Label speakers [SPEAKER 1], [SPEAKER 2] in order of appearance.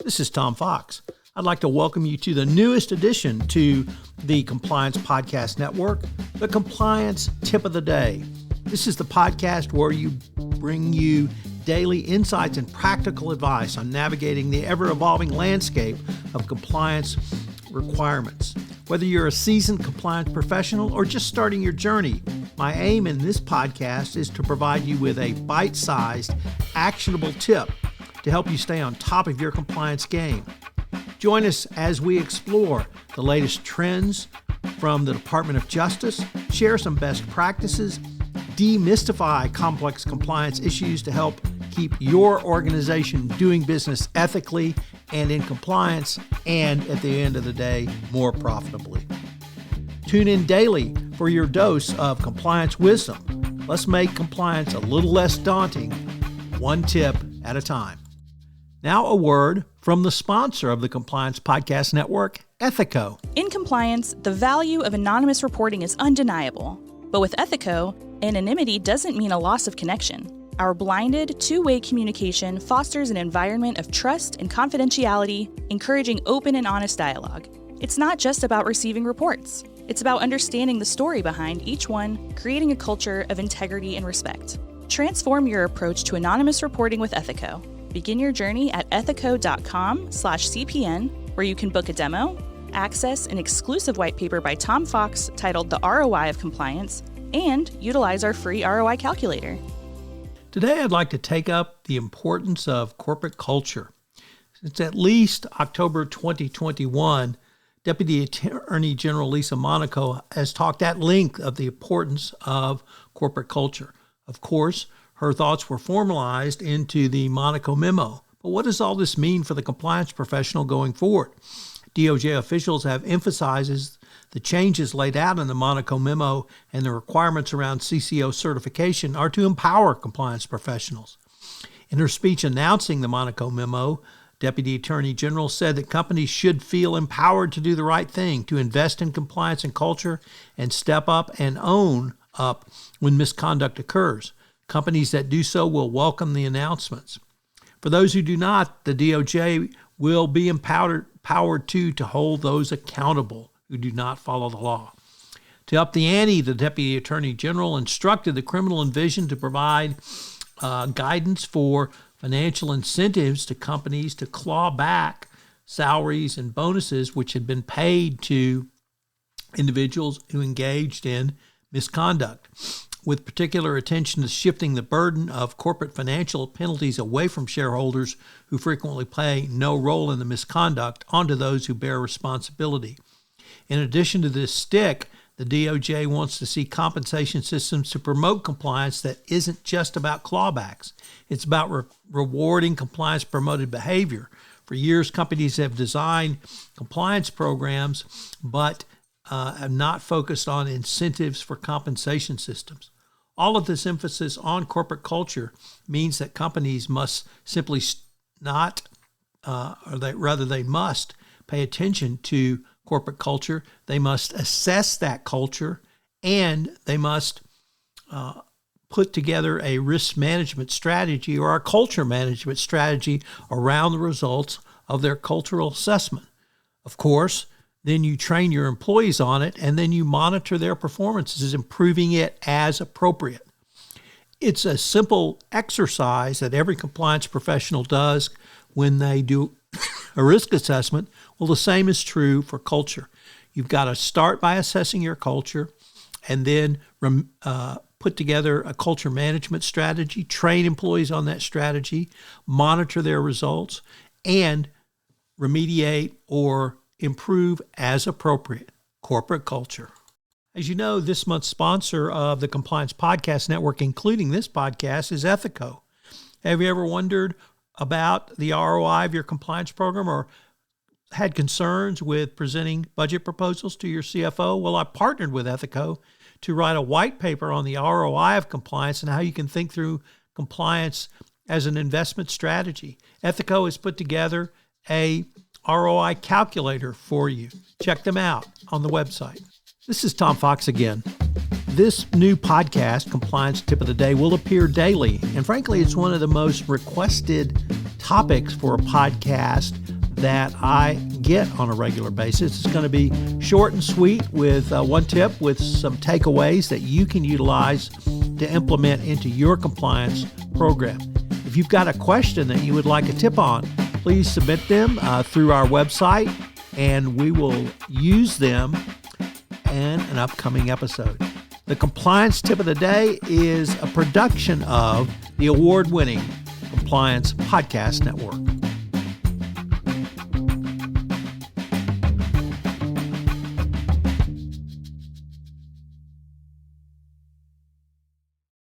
[SPEAKER 1] This is Tom Fox. I'd like to welcome you to the newest addition to the Compliance Podcast Network, the Compliance Tip of the Day. This is the podcast where you bring you daily insights and practical advice on navigating the ever-evolving landscape of compliance requirements. Whether you're a seasoned compliance professional or just starting your journey, my aim in this podcast is to provide you with a bite-sized, actionable tip to help you stay on top of your compliance game. Join us as we explore the latest trends from the Department of Justice, share some best practices, demystify complex compliance issues to help keep your organization doing business ethically and in compliance, and at the end of the day, more profitably. Tune in daily for your dose of compliance wisdom. Let's make compliance a little less daunting, one tip at a time. Now a word from the sponsor of the Compliance Podcast Network, Ethico.
[SPEAKER 2] In compliance, the value of anonymous reporting is undeniable. But with Ethico, anonymity doesn't mean a loss of connection. Our blinded, two-way communication fosters an environment of trust and confidentiality, encouraging open and honest dialogue. It's not just about receiving reports. It's about understanding the story behind each one, creating a culture of integrity and respect. Transform your approach to anonymous reporting with Ethico. Begin your journey at ethico.com/CPN, where you can book a demo, access an exclusive white paper by Tom Fox titled The ROI of Compliance, and utilize our free ROI calculator.
[SPEAKER 1] Today, I'd like to take up the importance of corporate culture. Since at least October 2021, Deputy Attorney General Lisa Monaco has talked at length of the importance of corporate culture. Of course, her thoughts were formalized into the Monaco memo. But what does all this mean for the compliance professional going forward? DOJ officials have emphasized the changes laid out in the Monaco memo and the requirements around CCO certification are to empower compliance professionals. In her speech announcing the Monaco memo, Deputy Attorney General said that companies should feel empowered to do the right thing, to invest in compliance and culture, and step up and own up when misconduct occurs. Companies that do so will welcome the announcements. For those who do not, the DOJ will be empowered to hold those accountable who do not follow the law. To up the ante, the Deputy Attorney General instructed the Criminal Division to provide guidance for financial incentives to companies to claw back salaries and bonuses which had been paid to individuals who engaged in misconduct, with particular attention to shifting the burden of corporate financial penalties away from shareholders who frequently play no role in the misconduct onto those who bear responsibility. In addition to this stick, the DOJ wants to see compensation systems to promote compliance that isn't just about clawbacks. It's about rewarding compliance-promoted behavior. For years, companies have designed compliance programs, but have not focused on incentives for compensation systems. All of this emphasis on corporate culture means that companies must simply they must pay attention to corporate culture. They must assess that culture, and they must put together a risk management strategy or a culture management strategy around the results of their cultural assessment. Of course, then you train your employees on it, and then you monitor their performances, improving it as appropriate. It's a simple exercise that every compliance professional does when they do a risk assessment. Well, the same is true for culture. You've got to start by assessing your culture and then put together a culture management strategy, train employees on that strategy, monitor their results, and remediate or improve as appropriate corporate culture. As you know, this month's sponsor of the Compliance Podcast Network, including this podcast, is Ethico. Have you ever wondered about the ROI of your compliance program or had concerns with presenting budget proposals to your CFO? Well, I partnered with Ethico to write a white paper on the ROI of compliance and how you can think through compliance as an investment strategy. Ethico has put together a ROI calculator for you. Check them out on the website. This is Tom Fox again. This new podcast, Compliance Tip of the Day, will appear daily. And frankly, it's one of the most requested topics for a podcast that I get on a regular basis. It's going to be short and sweet with one tip with some takeaways that you can utilize to implement into your compliance program. If you've got a question that you would like a tip on, please submit them through our website, and we will use them in an upcoming episode. The compliance tip of the day is a production of the award-winning Compliance Podcast Network.